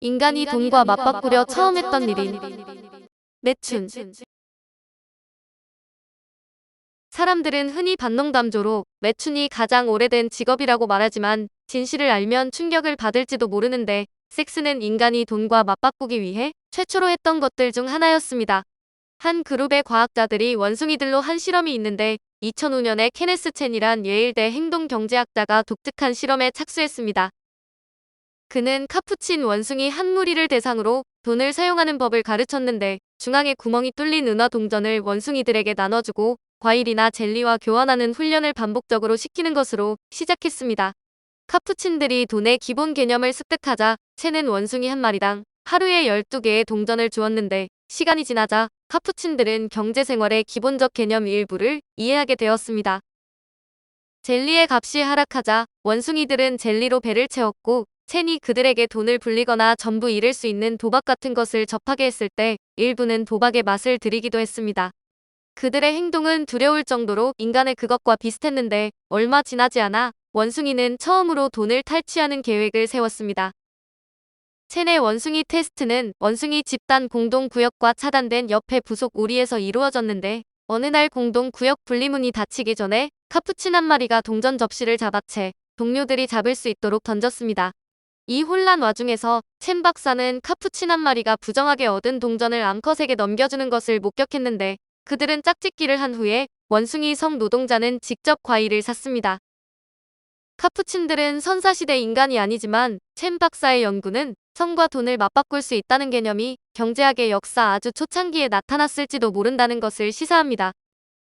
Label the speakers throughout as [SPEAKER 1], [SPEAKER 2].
[SPEAKER 1] 인간이 돈과 맞바꾸려 처음 했던 일인 매춘. 사람들은 흔히 반농담조로 매춘이 가장 오래된 직업이라고 말하지만 진실을 알면 충격을 받을지도 모르는데 섹스는 인간이 돈과 맞바꾸기 위해 최초로 했던 것들 중 하나였습니다. 한 그룹의 과학자들이 원숭이들로 한 실험이 있는데 2005년에 케네스 첸이란 예일대 행동경제학자가 독특한 실험에 착수했습니다. 그는 카푸친 원숭이 한 무리를 대상으로 돈을 사용하는 법을 가르쳤는데 중앙에 구멍이 뚫린 은화 동전을 원숭이들에게 나눠주고 과일이나 젤리와 교환하는 훈련을 반복적으로 시키는 것으로 시작했습니다. 카푸친들이 돈의 기본 개념을 습득하자 첸은 원숭이 한 마리당 하루에 12개의 동전을 주었는데 시간이 지나자 카푸친들은 경제생활의 기본적 개념 일부를 이해하게 되었습니다. 젤리의 값이 하락하자 원숭이들은 젤리로 배를 채웠고 첸이 그들에게 돈을 불리거나 전부 잃을 수 있는 도박 같은 것을 접하게 했을 때 일부는 도박의 맛을 들이기도 했습니다. 그들의 행동은 두려울 정도로 인간의 그것과 비슷했는데 얼마 지나지 않아 원숭이는 처음으로 돈을 탈취하는 계획을 세웠습니다. 첸의 원숭이 테스트는 원숭이 집단 공동구역과 차단된 옆에 부속 오리에서 이루어졌는데 어느 날 공동구역 분리문이 닫히기 전에 카푸친 한 마리가 동전 접시를 잡아 채 동료들이 잡을 수 있도록 던졌습니다. 이 혼란 와중에서 첸 박사는 카푸친 한 마리가 부정하게 얻은 동전을 암컷에게 넘겨주는 것을 목격했는데 그들은 짝짓기를 한 후에 원숭이 성 노동자는 직접 과일을 샀습니다. 카푸친들은 선사시대 인간이 아니지만 첸 박사의 연구는 성과 돈을 맞바꿀 수 있다는 개념이 경제학의 역사 아주 초창기에 나타났을지도 모른다는 것을 시사합니다.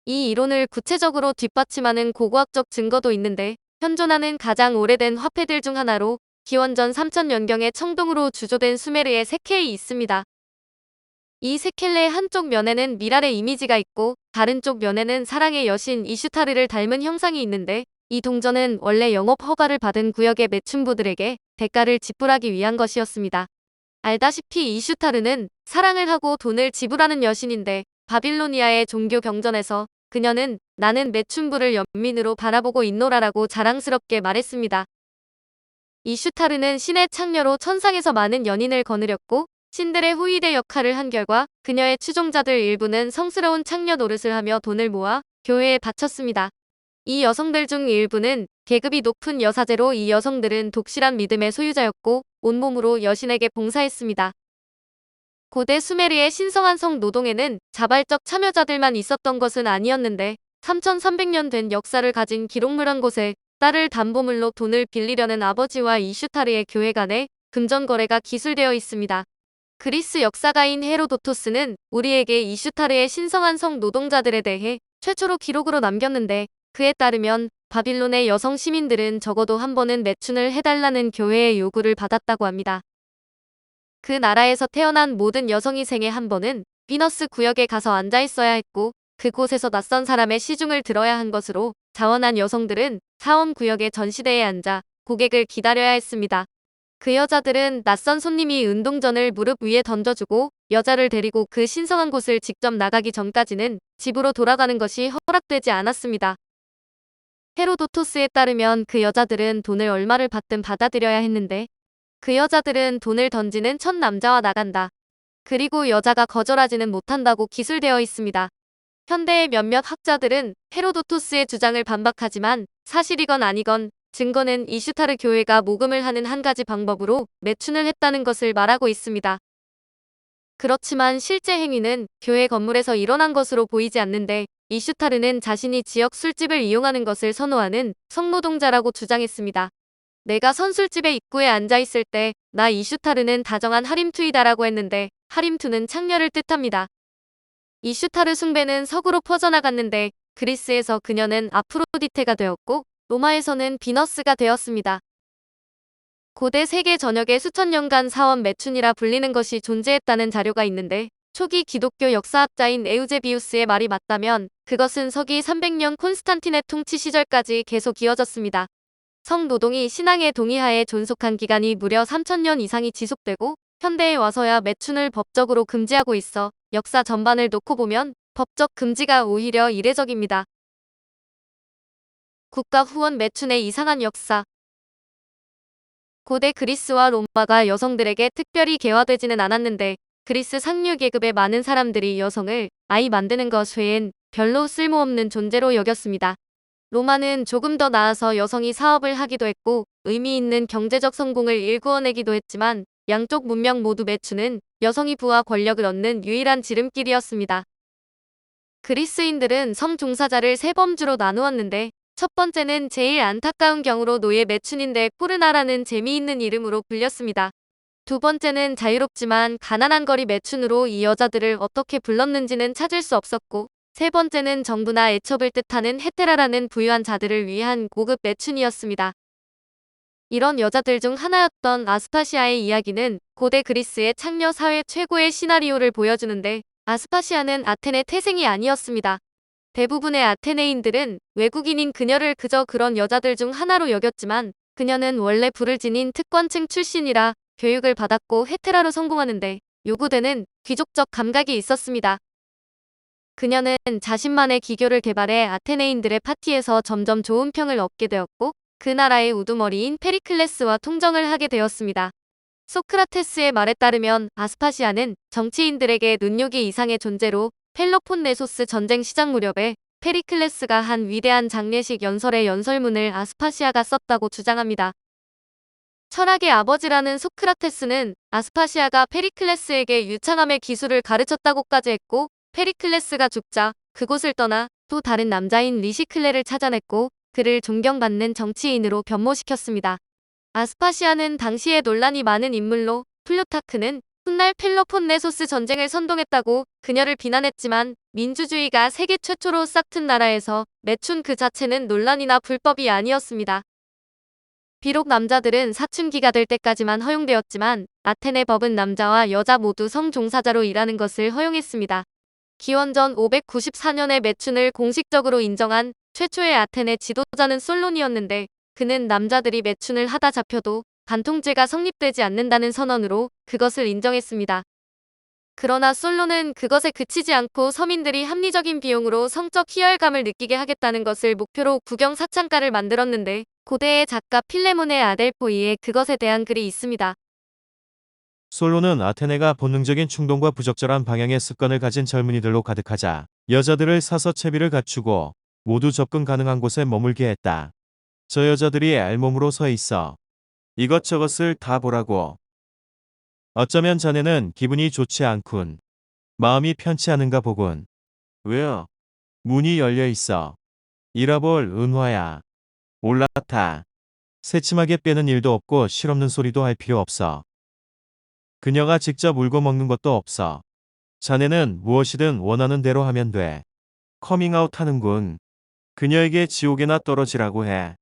[SPEAKER 1] 이 이론을 구체적으로 뒷받침하는 고고학적 증거도 있는데 현존하는 가장 오래된 화폐들 중 하나로 기원전 3000년경에 청동으로 주조된 수메르의 세켈이 있습니다. 이 세켈레의 한쪽 면에는 미랄의 이미지가 있고 다른 쪽 면에는 사랑의 여신 이슈타르를 닮은 형상이 있는데 이 동전은 원래 영업 허가를 받은 구역의 매춘부들에게 대가를 지불하기 위한 것이었습니다. 알다시피 이슈타르는 사랑을 하고 돈을 지불하는 여신인데 바빌로니아의 종교 경전에서 그녀는 나는 매춘부를 연민으로 바라보고 있노라라고 자랑스럽게 말했습니다. 이슈타르는 신의 창녀로 천상에서 많은 연인을 거느렸고 신들의 후위대 역할을 한 결과 그녀의 추종자들 일부는 성스러운 창녀 노릇을 하며 돈을 모아 교회에 바쳤습니다. 이 여성들 중 일부는 계급이 높은 여사제로 이 여성들은 독실한 믿음의 소유자였고 온몸으로 여신에게 봉사했습니다. 고대 수메르의 신성한 성 노동에는 자발적 참여자들만 있었던 것은 아니었는데 3300년 된 역사를 가진 기록물 한 곳에 딸을 담보물로 돈을 빌리려는 아버지와 이슈타르의 교회 간에 금전 거래가 기술되어 있습니다. 그리스 역사가인 헤로도토스는 우리에게 이슈타르의 신성한 성 노동자들에 대해 최초로 기록으로 남겼는데 그에 따르면 바빌론의 여성 시민들은 적어도 한 번은 매춘을 해달라는 교회의 요구를 받았다고 합니다. 그 나라에서 태어난 모든 여성이 생애 한 번은 비너스 구역에 가서 앉아 있어야 했고 그곳에서 낯선 사람의 시중을 들어야 한 것으로 자원한 여성들은 사원 구역의 전시대에 앉아 고객을 기다려야 했습니다. 그 여자들은 낯선 손님이 은동전을 무릎 위에 던져주고 여자를 데리고 그 신성한 곳을 직접 나가기 전까지는 집으로 돌아가는 것이 허락되지 않았습니다. 헤로도토스에 따르면 그 여자들은 돈을 얼마를 받든 받아들여야 했는데 그 여자들은 돈을 던지는 첫 남자와 나간다. 그리고 여자가 거절하지는 못한다고 기술되어 있습니다. 현대의 몇몇 학자들은 헤로도토스의 주장을 반박하지만 사실이건 아니건 증거는 이슈타르 교회가 모금을 하는 한 가지 방법으로 매춘을 했다는 것을 말하고 있습니다. 그렇지만 실제 행위는 교회 건물에서 일어난 것으로 보이지 않는데 이슈타르는 자신이 지역 술집을 이용하는 것을 선호하는 성노동자라고 주장했습니다. 내가 선술집의 입구에 앉아있을 때 나 이슈타르는 다정한 하림투이다라고 했는데 하림투는 창녀를 뜻합니다. 이슈타르 숭배는 서구로 퍼져나갔는데 그리스에서 그녀는 아프로디테가 되었고 로마에서는 비너스가 되었습니다. 고대 세계 전역에 수천 년간 사원 매춘이라 불리는 것이 존재했다는 자료가 있는데 초기 기독교 역사학자인 에우제비우스의 말이 맞다면 그것은 서기 300년 콘스탄티네 통치 시절까지 계속 이어졌습니다. 성노동이 신앙의 동의하에 존속한 기간이 무려 3000년 이상이 지속되고 현대에 와서야 매춘을 법적으로 금지하고 있어 역사 전반을 놓고 보면 법적 금지가 오히려 이례적입니다. 국가 후원 매춘의 이상한 역사 고대 그리스와 로마가 여성들에게 특별히 개화되지는 않았는데 그리스 상류 계급의 많은 사람들이 여성을 아이 만드는 것 외엔 별로 쓸모없는 존재로 여겼습니다. 로마는 조금 더 나아서 여성이 사업을 하기도 했고 의미 있는 경제적 성공을 일구어내기도 했지만 양쪽 문명 모두 매춘은 여성이 부와 권력을 얻는 유일한 지름길이었습니다. 그리스인들은 성종사자를 세 범주로 나누었는데 첫 번째는 제일 안타까운 경우로 노예 매춘인데 포르나라는 재미있는 이름으로 불렸습니다. 두 번째는 자유롭지만 가난한 거리 매춘으로 이 여자들을 어떻게 불렀는지는 찾을 수 없었고 세 번째는 정부나 애첩을 뜻하는 헤테라라는 부유한 자들을 위한 고급 매춘이었습니다. 이런 여자들 중 하나였던 아스파시아의 이야기는 고대 그리스의 창녀 사회 최고의 시나리오를 보여주는데 아스파시아는 아테네 태생이 아니었습니다. 대부분의 아테네인들은 외국인인 그녀를 그저 그런 여자들 중 하나로 여겼지만 그녀는 원래 부를 지닌 특권층 출신이라 교육을 받았고 헤테라로 성공하는데 요구되는 귀족적 감각이 있었습니다. 그녀는 자신만의 기교를 개발해 아테네인들의 파티에서 점점 좋은 평을 얻게 되었고 그 나라의 우두머리인 페리클레스와 통정을 하게 되었습니다. 소크라테스의 말에 따르면 아스파시아는 정치인들에게 눈요기 이상의 존재로 펠로폰네소스 전쟁 시작 무렵에 페리클레스가 한 위대한 장례식 연설의 연설문을 아스파시아가 썼다고 주장합니다. 철학의 아버지라는 소크라테스는 아스파시아가 페리클레스에게 유창함의 기술을 가르쳤다고까지 했고 페리클레스가 죽자 그곳을 떠나 또 다른 남자인 리시클레를 찾아냈고 그를 존경받는 정치인으로 변모시켰습니다. 아스파시아는 당시에 논란이 많은 인물로 플루타크는 훗날 펠로폰네소스 전쟁을 선동했다고 그녀를 비난했지만 민주주의가 세계 최초로 싹튼 나라에서 매춘 그 자체는 논란이나 불법이 아니었습니다. 비록 남자들은 사춘기가 될 때까지만 허용되었지만 아테네 법은 남자와 여자 모두 성종사자로 일하는 것을 허용했습니다. 기원전 594년에 매춘을 공식적으로 인정한 최초의 아테네 지도자는 솔론이었는데 그는 남자들이 매춘을 하다 잡혀도 간통죄가 성립되지 않는다는 선언으로 그것을 인정했습니다. 그러나 솔론은 그것에 그치지 않고 서민들이 합리적인 비용으로 성적 희열감을 느끼게 하겠다는 것을 목표로 구경 사창가를 만들었는데 고대의 작가 필레몬의 아델포이에 그것에 대한 글이 있습니다.
[SPEAKER 2] 솔로는 아테네가 본능적인 충동과 부적절한 방향의 습관을 가진 젊은이들로 가득하자 여자들을 사서 채비를 갖추고 모두 접근 가능한 곳에 머물게 했다. 저 여자들이 알몸으로 서 있어 이것저것을 다 보라고. 어쩌면 자네는 기분이 좋지 않군. 마음이 편치 않은가 보군. 왜요? 문이 열려 있어. 잃어볼 은화야. 올라타. 새침하게 빼는 일도 없고 실없는 소리도 할 필요 없어. 그녀가 직접 울고 먹는 것도 없어. 자네는 무엇이든 원하는 대로 하면 돼. 커밍아웃 하는군. 그녀에게 지옥에나 떨어지라고 해.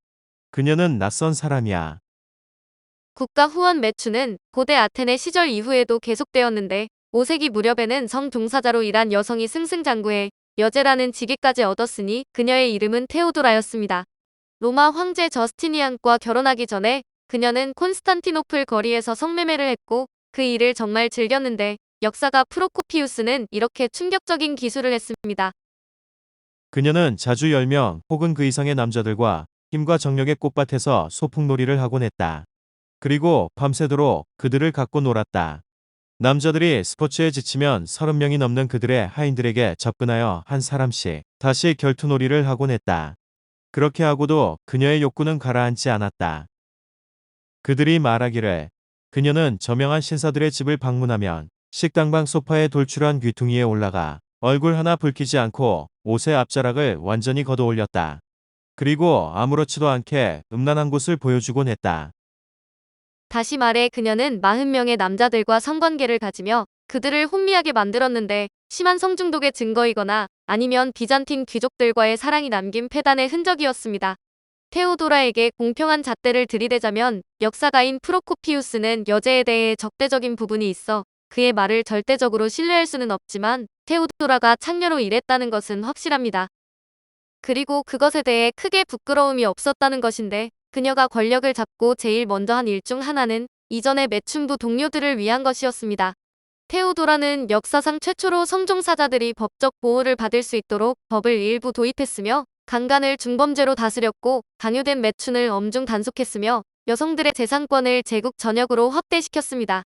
[SPEAKER 2] 그녀는 낯선 사람이야.
[SPEAKER 1] 국가 후원 매춘은 고대 아테네 시절 이후에도 계속되었는데 5세기 무렵에는 성종사자로 일한 여성이 승승장구해 여제라는 직위까지 얻었으니 그녀의 이름은 테오도라였습니다. 로마 황제 저스티니안과 결혼하기 전에 그녀는 콘스탄티노플 거리에서 성매매를 했고 그 일을 정말 즐겼는데 역사가 프로코피우스는 이렇게 충격적인 기술을 했습니다.
[SPEAKER 2] 그녀는 자주 10명 혹은 그 이상의 남자들과 힘과 정력의 꽃밭에서 소풍놀이를 하곤 했다. 그리고 밤새도록 그들을 갖고 놀았다. 남자들이 스포츠에 지치면 30명이 넘는 그들의 하인들에게 접근하여 한 사람씩 다시 결투놀이를 하곤 했다. 그렇게 하고도 그녀의 욕구는 가라앉지 않았다. 그들이 말하기를 그녀는 저명한 신사들의 집을 방문하면 식당방 소파에 돌출한 귀퉁이에 올라가 얼굴 하나 붉히지 않고 옷의 앞자락을 완전히 걷어 올렸다. 그리고 아무렇지도 않게 음란한 곳을 보여주곤 했다.
[SPEAKER 1] 다시 말해 그녀는 40명의 남자들과 성관계를 가지며 그들을 혼미하게 만들었는데 심한 성중독의 증거이거나 아니면 비잔틴 귀족들과의 사랑이 남긴 폐단의 흔적이었습니다. 테오도라에게 공평한 잣대를 들이대자면 역사가인 프로코피우스는 여제에 대해 적대적인 부분이 있어 그의 말을 절대적으로 신뢰할 수는 없지만 테오도라가 창녀로 일했다는 것은 확실합니다. 그리고 그것에 대해 크게 부끄러움이 없었다는 것인데 그녀가 권력을 잡고 제일 먼저 한 일 중 하나는 이전의 매춘부 동료들을 위한 것이었습니다. 테오도라는 역사상 최초로 성종사자들이 법적 보호를 받을 수 있도록 법을 일부 도입했으며 강간을 중범죄로 다스렸고 강요된 매춘을 엄중 단속했으며 여성들의 재산권을 제국 전역으로 확대시켰습니다.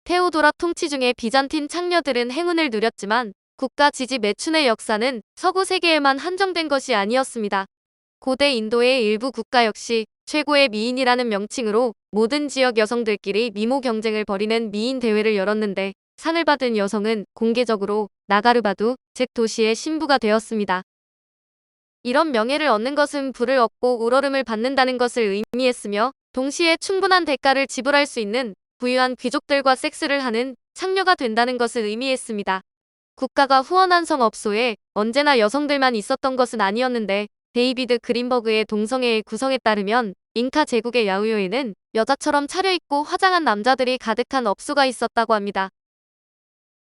[SPEAKER 1] 테오도라 통치 중에 비잔틴 창녀들은 행운을 누렸지만 국가 지지 매춘의 역사는 서구 세계에만 한정된 것이 아니었습니다. 고대 인도의 일부 국가 역시 최고의 미인이라는 명칭으로 모든 지역 여성들끼리 미모 경쟁을 벌이는 미인 대회를 열었는데 상을 받은 여성은 공개적으로 나가르바두, 즉 도시의 신부가 되었습니다. 이런 명예를 얻는 것은 부를 얻고 우러름을 받는다는 것을 의미했으며 동시에 충분한 대가를 지불할 수 있는 부유한 귀족들과 섹스를 하는 창녀가 된다는 것을 의미했습니다. 국가가 후원한 성업소에 언제나 여성들만 있었던 것은 아니었는데 데이비드 그린버그의 동성애의 구성에 따르면 잉카 제국의 야후요에는 여자처럼 차려입고 화장한 남자들이 가득한 업소가 있었다고 합니다.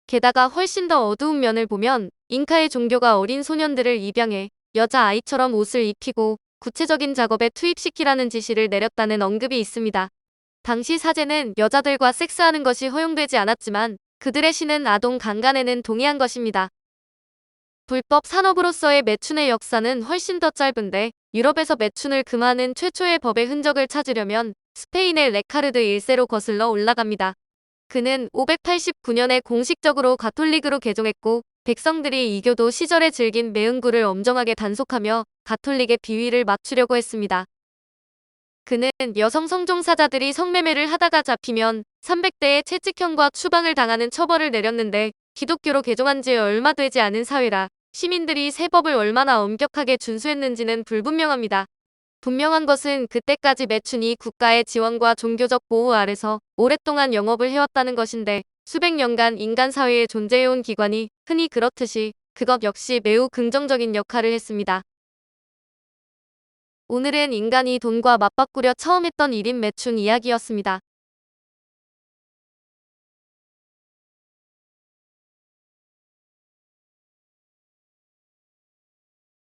[SPEAKER 1] 게다가 훨씬 더 어두운 면을 보면 잉카의 종교가 어린 소년들을 입양해 여자아이처럼 옷을 입히고 구체적인 작업에 투입시키라는 지시를 내렸다는 언급이 있습니다. 당시 사제는 여자들과 섹스하는 것이 허용되지 않았지만 그들의 신은 아동 강간에는 동의한 것입니다. 불법 산업으로서의 매춘의 역사는 훨씬 더 짧은데 유럽에서 매춘을 금하는 최초의 법의 흔적을 찾으려면 스페인의 레카르드 1세로 거슬러 올라갑니다. 그는 589년에 공식적으로 가톨릭으로 개종했고 백성들이 이교도 시절에 즐긴 매응구를 엄정하게 단속하며 가톨릭의 비위를 맞추려고 했습니다. 그는 여성 성종사자들이 성매매를 하다가 잡히면 300대의 채찍형과 추방을 당하는 처벌을 내렸는데 기독교로 개종한 지 얼마 되지 않은 사회라 시민들이 새 법을 얼마나 엄격하게 준수했는지는 불분명합니다. 분명한 것은 그때까지 매춘이 국가의 지원과 종교적 보호 아래서 오랫동안 영업을 해왔다는 것인데 수백 년간 인간 사회에 존재해온 기관이 흔히 그렇듯이 그것 역시 매우 긍정적인 역할을 했습니다. 오늘은 인간이 돈과 맞바꾸려 처음 했던 1인 매춘 이야기였습니다.